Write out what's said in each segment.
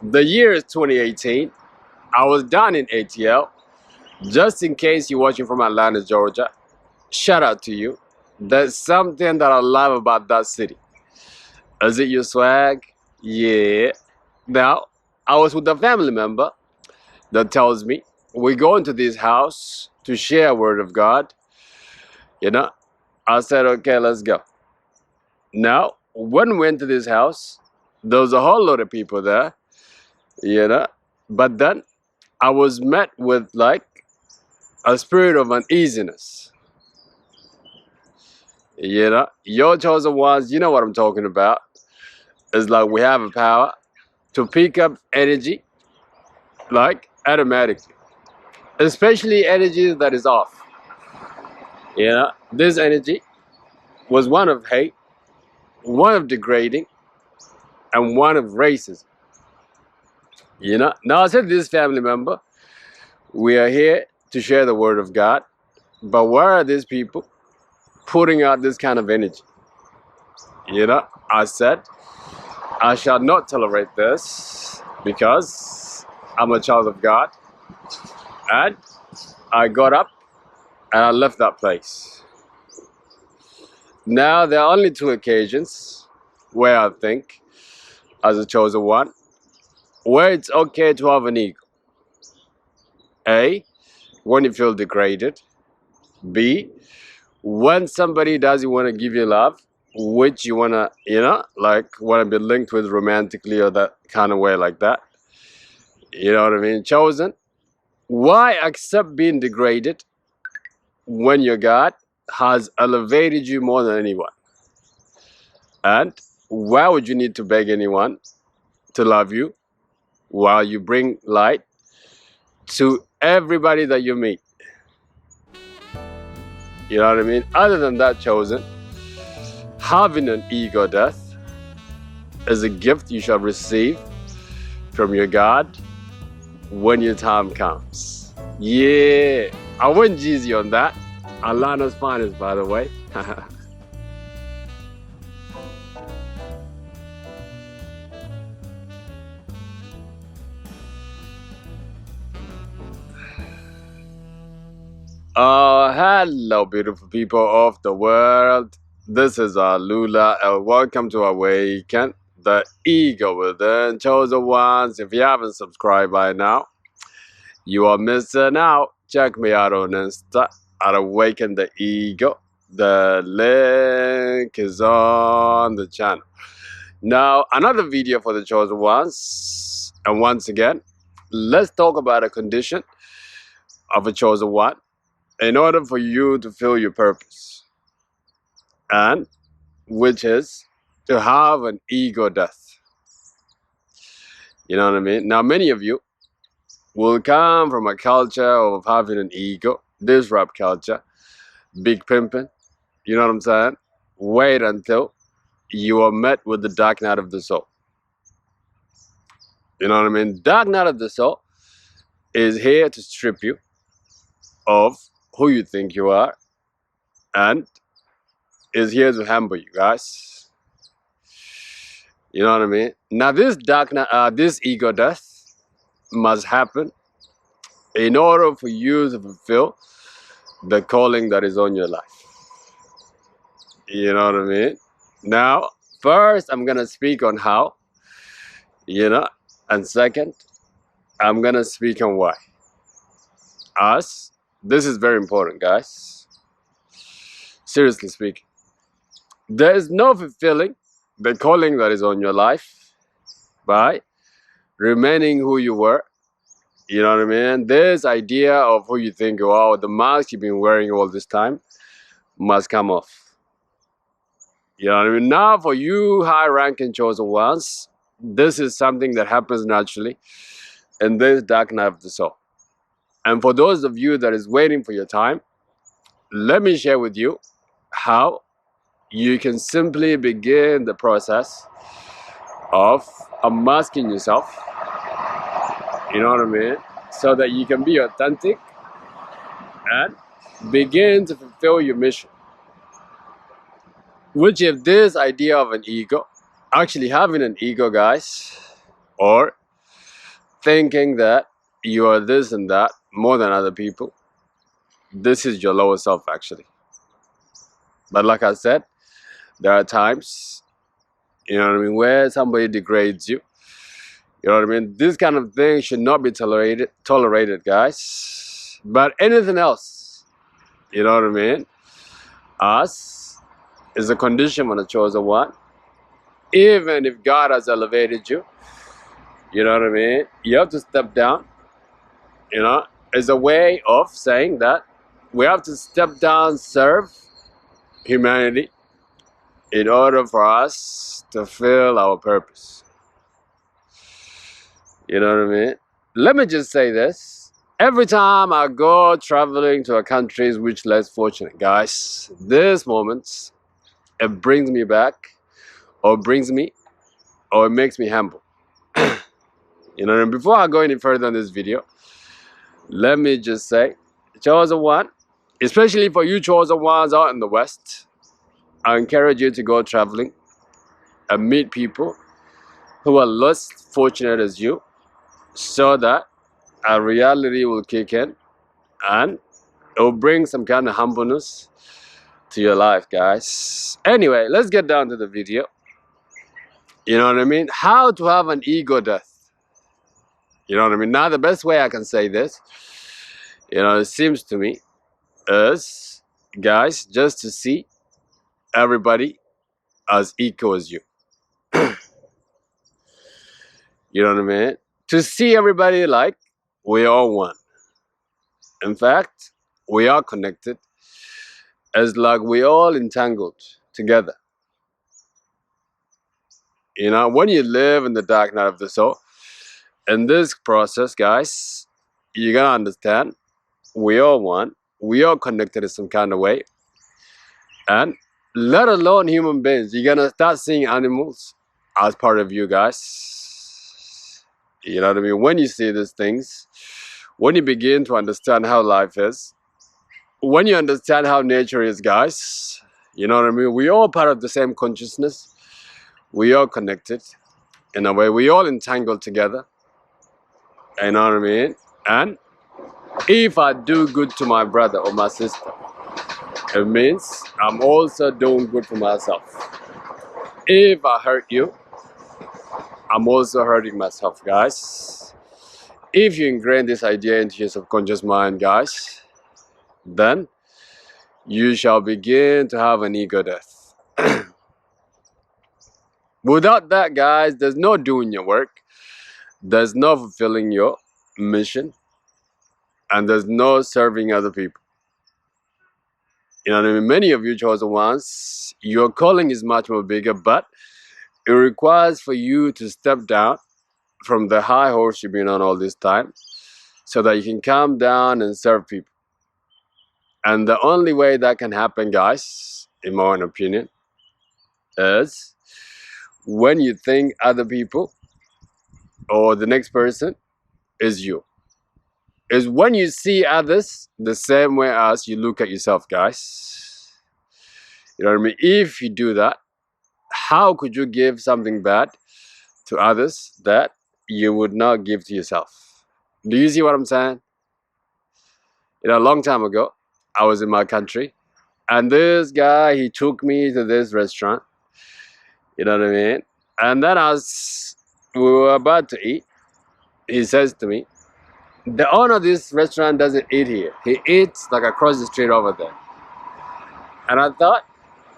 The year is 2018. I was down in ATL. Just in case you're watching from Atlanta, Georgia, shout out to you. There's something that I love about that city. Is it your swag? Yeah. Now, I was with a family member that tells me we go into this house to share a word of God. You know, I said, okay, let's go. Now, when we went to this house, there was a whole lot of people there, you know, but then I was met with like a spirit of uneasiness. You know, your chosen ones, you know what I'm talking about. It's like we have a power to pick up energy like automatically, especially energy that is off. You know, this energy was one of hate, one of degrading, and one of racism. You know, now I said this family member, we are here to share the word of God, but where are these people putting out this kind of energy? You know, I said, I shall not tolerate this because I'm a child of God. And I got up and I left that place. Now, there are only two occasions where I think, as a chosen one, where it's okay to have an ego. A, when you feel degraded. B, when somebody doesn't want to give you love, which you want to, you know, like want to be linked with romantically or that kind of way like that. You know what I mean? Chosen. Why accept being degraded when your God has elevated you more than anyone? And why would you need to beg anyone to love you while you bring light to everybody that you meet? You know what I mean? Other than that, chosen, having an ego death is a gift you shall receive from your God when your time comes. Yeah, I went Jeezy on that. Atlanta's finest, by the way. Hello, beautiful people of the world. This is Lula, and welcome to Awaken the Ego Within. Chosen ones, if you haven't subscribed by now, you are missing out. Check me out on Insta at Awaken the Ego. The link is on the channel. Now, another video for the chosen ones. And once again, let's talk about a condition of a chosen one in order for you to feel your purpose, and which is to have an ego death. You know what I mean? Now, many of you will come from a culture of having an ego, this rap culture, big pimping. You know what I'm saying? Wait until you are met with the dark night of the soul. You know what I mean? Dark night of the soul is here to strip you of who you think you are, and is here to humble you guys. You know what I mean? Now, this dark night, this ego death must happen in order for you to fulfill the calling that is on your life. You know what I mean? Now, first, I'm gonna speak on how, you know, and second, I'm gonna speak on why. Us, this is very important, guys. Seriously speaking, there is no fulfilling the calling that is on your life by remaining who you were. You know what I mean? This idea of who you think you are, the mask you've been wearing all this time, must come off. You know what I mean? Now, for you high-ranking chosen ones, this is something that happens naturally in this dark night of the soul. And for those of you that is waiting for your time, let me share with you how you can simply begin the process of unmasking yourself. You know what I mean? So that you can be authentic and begin to fulfill your mission. Which, if this idea of an ego, actually having an ego, guys, or thinking that you are this and that more than other people, this is your lower self actually. But like I said, there are times, you know what I mean, where somebody degrades you. You know what I mean? This kind of thing should not be tolerated, guys. But anything else, you know what I mean? Us is a condition when a chosen one. Even if God has elevated you, you know what I mean? You have to step down. You know, it's a way of saying that we have to step down, serve humanity in order for us to fulfill our purpose. You know what I mean? Let me just say this. Every time I go traveling to a country which less fortunate, guys, this moment, it brings me back, or brings me, or it makes me humble. You know what I mean? Before I go any further in this video, let me just say, chosen one, especially for you chosen ones out in the West, I encourage you to go traveling and meet people who are less fortunate as you, so that a reality will kick in and it will bring some kind of humbleness to your life, guys. Anyway, let's get down to the video. You know what I mean? How to have an ego death. You know what I mean? Now, the best way I can say this, you know, it seems to me, is, guys, just to see everybody as equal as you. You know what I mean? To see everybody like we are one. In fact, we are connected, as like we all entangled together. You know, when you live in the dark night of the soul, in this process, guys, you gotta understand we are one. We are connected in some kind of way. And let alone human beings, you're gonna start seeing animals as part of you, guys. You know what I mean? When you see these things, when you begin to understand how life is, when you understand how nature is, guys, you know what I mean? We all part of the same consciousness. We all connected in a way. We all entangled together. You know what I mean? And if I do good to my brother or my sister, it means I'm also doing good for myself. If I hurt you, I'm also hurting myself, guys. If you ingrain this idea into your subconscious mind, guys, then you shall begin to have an ego death. Without that, guys, there's no doing your work, there's no fulfilling your mission, and there's no serving other people. You know what I mean? Many of you chosen ones, your calling is much more bigger, but it requires for you to step down from the high horse you've been on all this time, so that you can come down and serve people. And the only way that can happen, guys, in my own opinion, is when you think other people or the next person is you. Is when you see others the same way as you look at yourself, guys. You know what I mean? If you do that, how could you give something bad to others that you would not give to yourself? Do you see what I'm saying? You know, a long time ago, I was in my country, and this guy, he took me to this restaurant. You know what I mean? And then as we were about to eat, he says to me, the owner of this restaurant doesn't eat here. He eats like across the street over there. And I thought,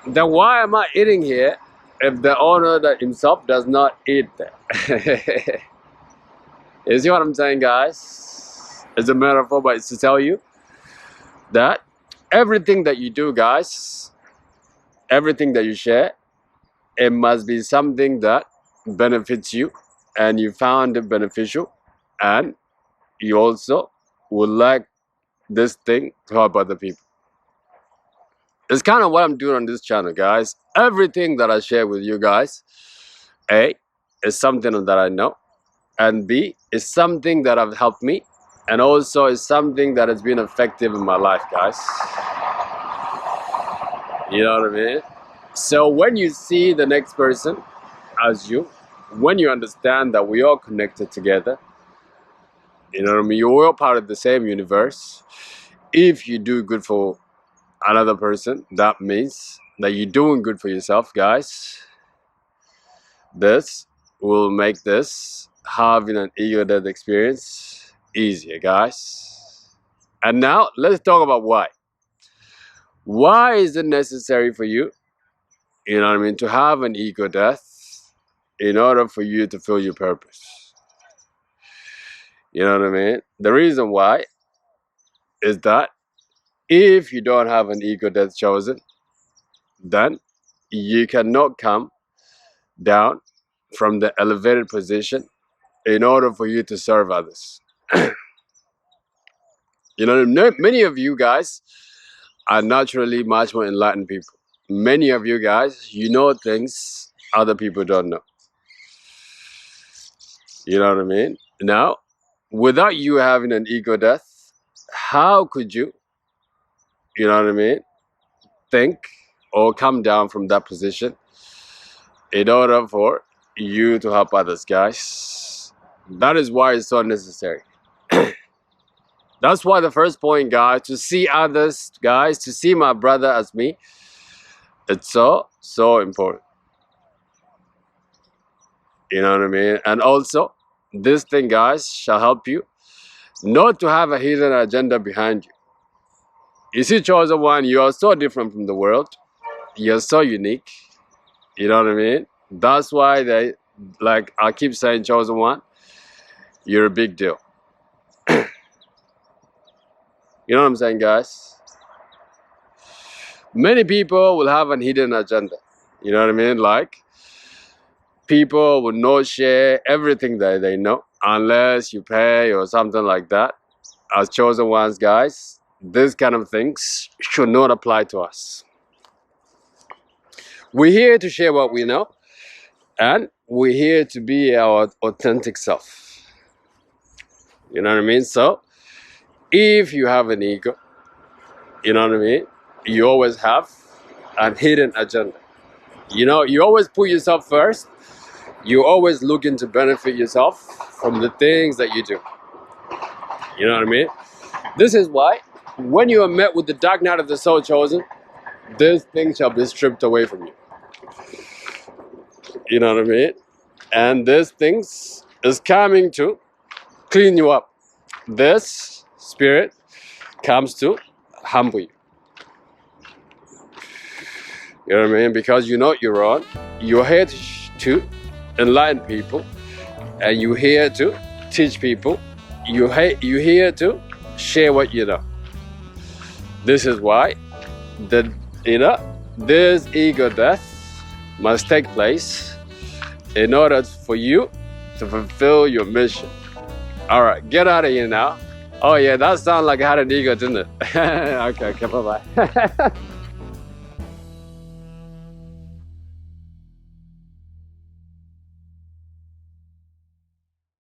then why am I eating here if the owner that himself does not eat there? You see what I'm saying, guys? It's a metaphor, but it's to tell you that everything that you do, guys, everything that you share, it must be something that benefits you and you found it beneficial, and you also would like this thing to help other people. It's kind of what I'm doing on this channel, guys. Everything that I share with you guys, A, is something that I know, and B, is something that have helped me, and also is something that has been effective in my life, guys. You know what I mean? So when you see the next person as you, when you understand that we all connected together, You know what I mean? You're all part of the same universe. If you do good for another person, that means that you're doing good for yourself, guys. This will make this having an ego death experience easier, guys. And now let's talk about why. Why is it necessary for you, you know what I mean, to have an ego death in order for you to feel your purpose? You know what I mean? The reason why is that if you don't have an ego death chosen, then you cannot come down from the elevated position in order for you to serve others. You know, many of you guys are naturally much more enlightened people. Many of you guys, you know things other people don't know. You know what I mean? Now, without you having an ego death, how could you, you know what I mean, think or come down from that position in order for you to help others, guys? That is why it's so necessary. That's why the first point, guys, to see others, guys, to see my brother as me, it's so important. You know what I mean? And also, this thing, guys, shall help you not to have a hidden agenda behind you. You see, chosen one, you are so different from the world. You're so unique. You know what I mean? That's why they, like I keep saying, chosen one, you're a big deal. You know what I'm saying, guys? Many people will have a hidden agenda. You know what I mean? Like, people will not share everything that they know unless you pay or something like that. As chosen ones, guys, this kind of things should not apply to us. We're here to share what we know, and we're here to be our authentic self. You know what I mean? So, if you have an ego, you know what I mean, you always have a hidden agenda. You know, you always put yourself first. You're always looking to benefit yourself from the things that you do. You know what I mean? This is why when you are met with the dark night of the soul chosen, this thing shall be stripped away from you. You know what I mean? And this thing is coming to clean you up. This spirit comes to humble you. You know what I mean? Because you know you're wrong. You're here to enlighten people, and you're here to teach people. You're here to share what you know. This is why this ego death must take place in order for you to fulfill your mission. All right, get out of here now. Oh yeah, that sounded like I had an ego, didn't it? Okay, bye-bye.